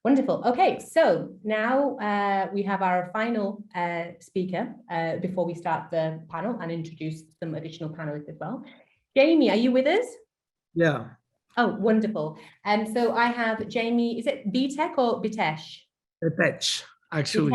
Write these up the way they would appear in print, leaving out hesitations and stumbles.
Wonderful. Okay, so now we have our final speaker before we start the panel and introduce some additional panelists as well. Jamie, are you with us? Yeah. Oh, wonderful. So I have Jamie, is it Betech or Betech? Betech, actually.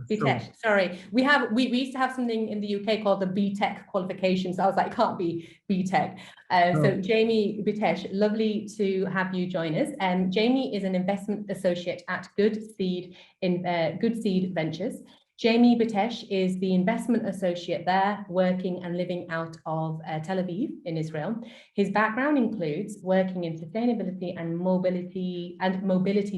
Betech, sorry. We used to have something in the UK called the Betech qualification, so I was like, it can't be Betech. So Jamie Betech, lovely to have you join us. Jamie is an investment associate at Good Seed Ventures. Jamie Betech is the investment associate there, working and living out of Tel Aviv in Israel. His background includes working in sustainability and mobility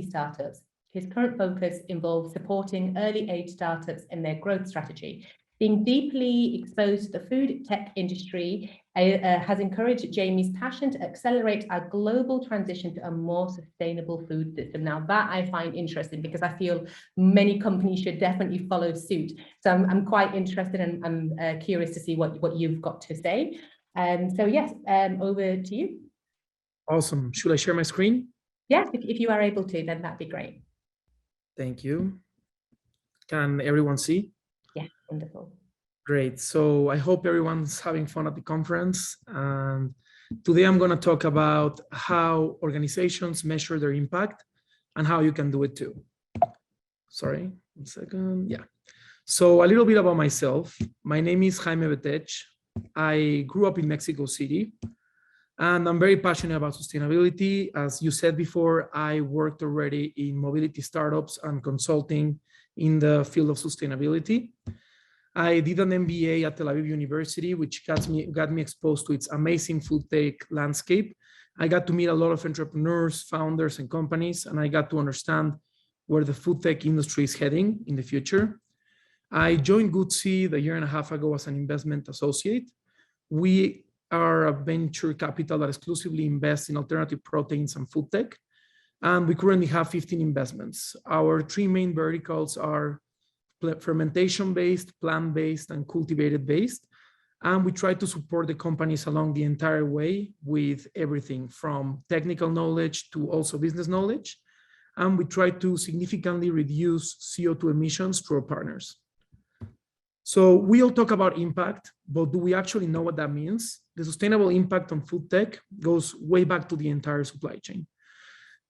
startups. His current focus involves supporting early-age startups in their growth strategy. Being deeply exposed to the food tech industry has encouraged Jamie's passion to accelerate our global transition to a more sustainable food system. Now, that I find interesting because I feel many companies should definitely follow suit. So I'm quite interested and I'm curious to see what you've got to say. So yes, over to you. Awesome. Should I share my screen? Yes, if you are able to, then that'd be great. Thank you. Can everyone see? Yeah, wonderful. Great. So I hope everyone's having fun at the conference. And today I'm going to talk about how organizations measure their impact and how you can do it too. Sorry, 1 second. Yeah. So a little bit about myself. My name is Jamie Betech. I grew up in Mexico City. And I'm very passionate about sustainability. As you said before, I worked already in mobility startups and consulting in the field of sustainability. I did an MBA at Tel Aviv University, which got me exposed to its amazing food tech landscape. I got to meet a lot of entrepreneurs, founders, and companies, and I got to understand where the food tech industry is heading in the future. I joined Good Seed a year and a half ago as an investment associate. We are a venture capital that exclusively invests in alternative proteins and food tech. And we currently have 15 investments. Our three main verticals are fermentation-based, plant-based, and cultivated-based. And we try to support the companies along the entire way with everything from technical knowledge to also business knowledge. And we try to significantly reduce CO2 emissions through our partners. So we all talk about impact, but do we actually know what that means? The sustainable impact on food tech goes way back to the entire supply chain.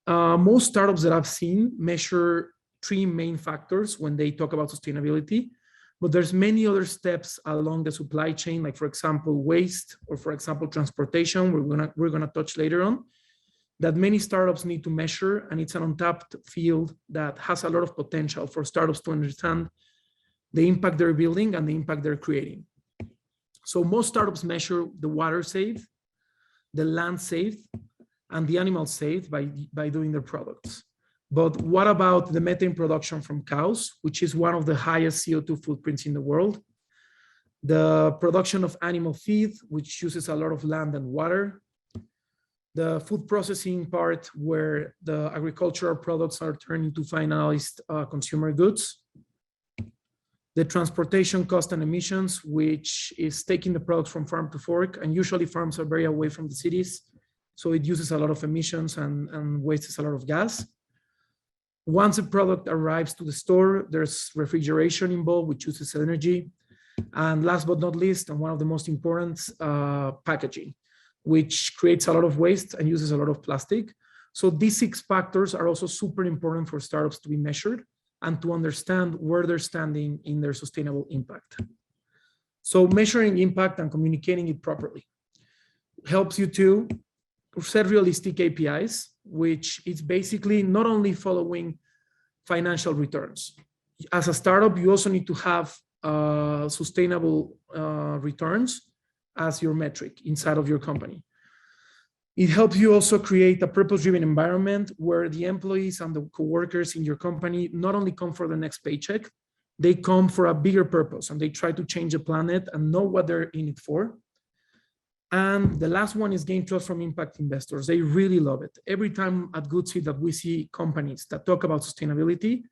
Most startups that I've seen measure three main factors when they talk about sustainability, but there's many other steps along the supply chain, like for example, waste, or for example, transportation, we're gonna touch later on, that many startups need to measure, and it's an untapped field that has a lot of potential for startups to understand the impact they're building and the impact they're creating. So most startups measure the water saved, the land saved, and the animal saved by doing their products. But what about the methane production from cows, which is one of the highest CO2 footprints in the world? The production of animal feed, which uses a lot of land and water. The food processing part, where the agricultural products are turned into finalized consumer goods. The transportation cost and emissions, which is taking the products from farm to fork, and usually farms are very away from the cities, so it uses a lot of emissions and wastes a lot of gas. Once a product arrives to the store, there's refrigeration involved, which uses energy. And last but not least, and one of the most important, packaging, which creates a lot of waste and uses a lot of plastic. So these 6 factors are also super important for startups to be measured and to understand where they're standing in their sustainable impact. So measuring impact and communicating it properly helps you to set realistic KPIs, which is basically not only following financial returns. As a startup, you also need to have sustainable returns as your metric inside of your company. It helps you also create a purpose-driven environment where the employees and the coworkers in your company not only come for the next paycheck, they come for a bigger purpose and they try to change the planet and know what they're in it for. And the last one is gain trust from impact investors. They really love it. Every time at Good Seed that we see companies that talk about sustainability,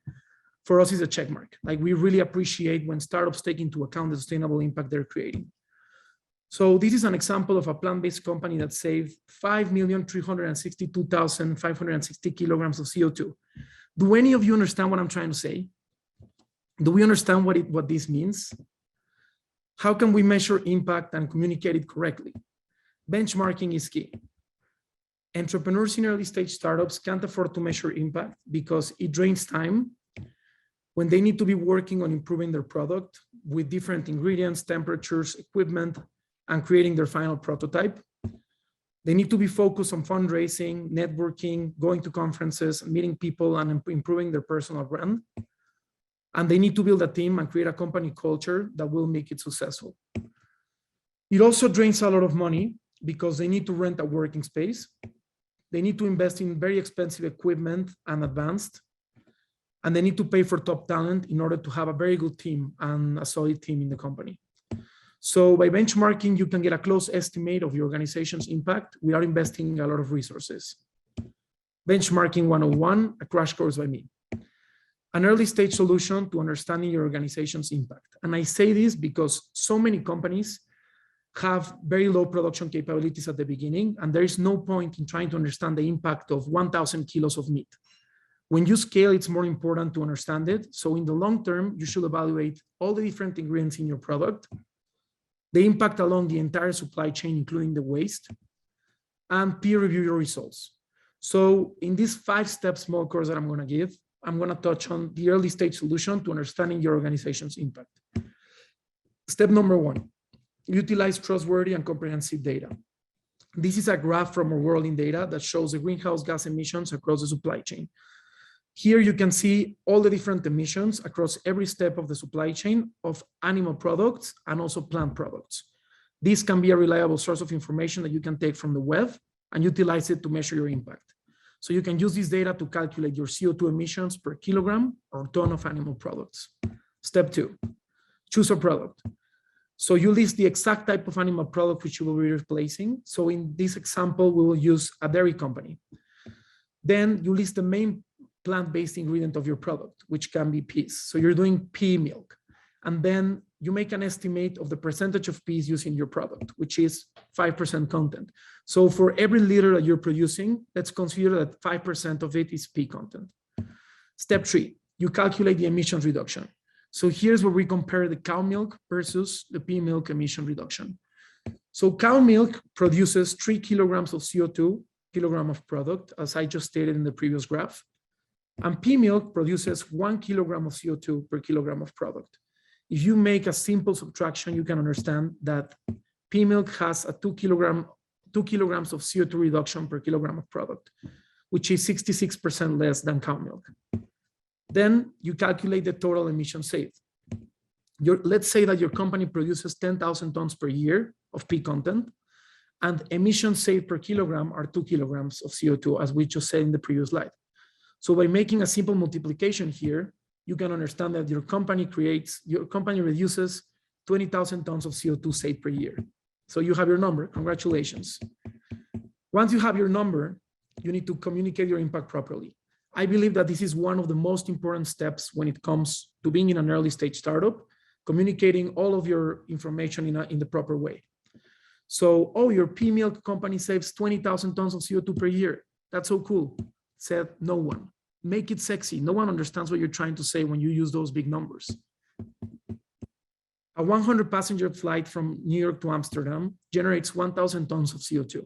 for us is a check mark. Like, we really appreciate when startups take into account the sustainable impact they're creating. So this is an example of a plant-based company that saved 5,362,560 kilograms of CO2 Do any of you understand what I'm trying to say? Do we understand what this means? How can we measure impact and communicate it correctly? Benchmarking is key. Entrepreneurs in early stage startups can't afford to measure impact because it drains time when they need to be working on improving their product with different ingredients, temperatures, equipment, and creating their final prototype. They need to be focused on fundraising, networking, going to conferences, meeting people, and improving their personal brand. And they need to build a team and create a company culture that will make it successful. It also drains a lot of money because they need to rent a working space. They need to invest in very expensive equipment and advanced, and they need to pay for top talent in order to have a very good team and a solid team in the company. So by benchmarking, you can get a close estimate of your organization's impact without investing a lot of resources. Benchmarking 101, a crash course by me. An early stage solution to understanding your organization's impact. And I say this because so many companies have very low production capabilities at the beginning, and there is no point in trying to understand the impact of 1,000 kilos of meat. When you scale, it's more important to understand it. So in the long term, you should evaluate all the different ingredients in your product, the impact along the entire supply chain, including the waste, and peer review your results. So in this 5-step small course that I'm going to give, I'm going to touch on the early stage solution to understanding your organization's impact. Step number 1. Utilize trustworthy and comprehensive data. This is a graph from our world in data that shows the greenhouse gas emissions across the supply chain. Here you can see all the different emissions across every step of the supply chain of animal products and also plant products. This can be a reliable source of information that you can take from the web and utilize it to measure your impact. So you can use this data to calculate your CO2 emissions per kilogram or ton of animal products. Step 2, choose a product. So you list the exact type of animal product which you will be replacing. So in this example, we will use a dairy company. Then you list the main plant-based ingredient of your product, which can be peas. So you're doing pea milk. And then you make an estimate of the percentage of peas used in your product, which is 5% content. So for every liter that you're producing, let's consider that 5% of it is pea content. Step 3, you calculate the emissions reduction. So here's where we compare the cow milk versus the pea milk emission reduction. So cow milk produces 3 kilograms of CO2, kilogram of product, as I just stated in the previous graph. And pea milk produces 1 kilogram of CO2 per kilogram of product. If you make a simple subtraction, you can understand that pea milk has a 2 kilograms of CO2 reduction per kilogram of product, which is 66% less than cow milk. Then you calculate the total emission saved. Let's say that your company produces 10,000 tons per year of pea content, and emissions saved per kilogram are 2 kilograms of CO2, as we just said in the previous slide. So by making a simple multiplication here, you can understand that your company reduces 20,000 tons of CO2 saved per year. So you have your number. Congratulations. Once you have your number, you need to communicate your impact properly. I believe that this is one of the most important steps when it comes to being in an early stage startup, communicating all of your information in the proper way. So, oh, your pea milk company saves 20,000 tons of CO2 per year. That's so cool. Said no one. Make it sexy. No one understands what you're trying to say when you use those big numbers. A 100 passenger flight from New York to Amsterdam generates 1,000 tons of CO2.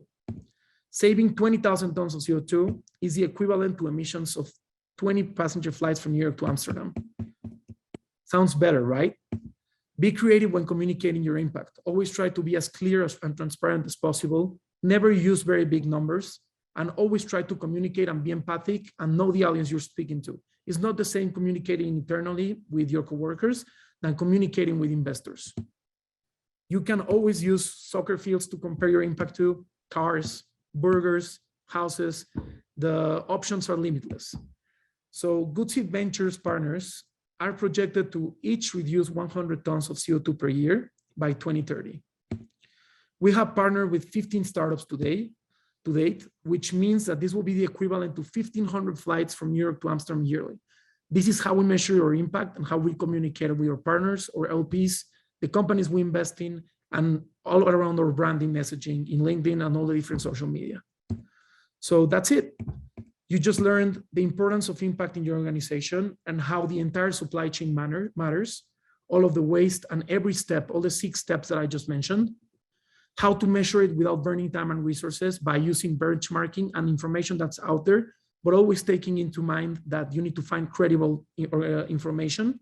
Saving 20,000 tons of CO2 is the equivalent to emissions of 20 passenger flights from New York to Amsterdam. Sounds better, right? Be creative when communicating your impact. Always try to be as clear and transparent as possible. Never use very big numbers, and always try to communicate and be empathic and know the audience you're speaking to. It's not the same communicating internally with your coworkers than communicating with investors. You can always use soccer fields to compare your impact to, cars, burgers, houses. The options are limitless. So Good Seed Ventures partners are projected to each reduce 100 tons of CO2 per year by 2030. We have partnered with 15 startups to date, which means that this will be the equivalent to 1,500 flights from New York to Amsterdam yearly. This is how we measure our impact and how we communicate with our partners or LPs, the companies we invest in, and all around our branding messaging in LinkedIn and all the different social media. So that's it. You just learned the importance of impact in your organization and how the entire supply chain matters, all of the waste and every step, all the 6 steps that I just mentioned, how to measure it without burning time and resources by using benchmarking and information that's out there, but always taking into mind that you need to find credible information,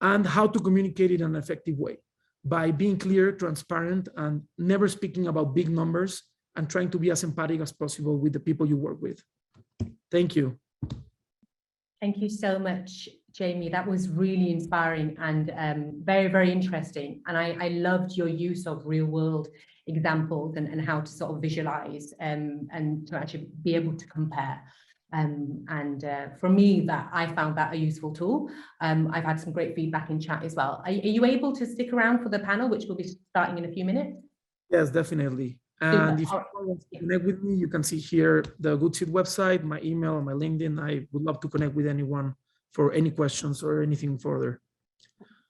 and how to communicate it in an effective way by being clear, transparent, and never speaking about big numbers, and trying to be as empathic as possible with the people you work with. Thank you. Thank you so much, Jamie. That was really inspiring and very, very interesting. And I loved your use of real world examples and how to sort of visualize and to actually be able to compare. For me, that I found that a useful tool. I've had some great feedback in chat as well. Are you able to stick around for the panel, which will be starting in a few minutes? Yes, definitely. And if you want to connect with me, you can see here the Goodseed website, my email, and my LinkedIn. I would love to connect with anyone for any questions or anything further.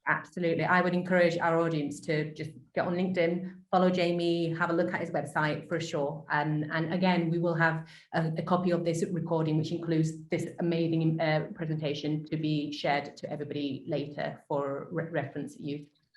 Absolutely. I would encourage our audience to just get on LinkedIn, follow Jamie, have a look at his website for sure. And again, we will have a copy of this recording, which includes this amazing presentation to be shared to everybody later for reference use.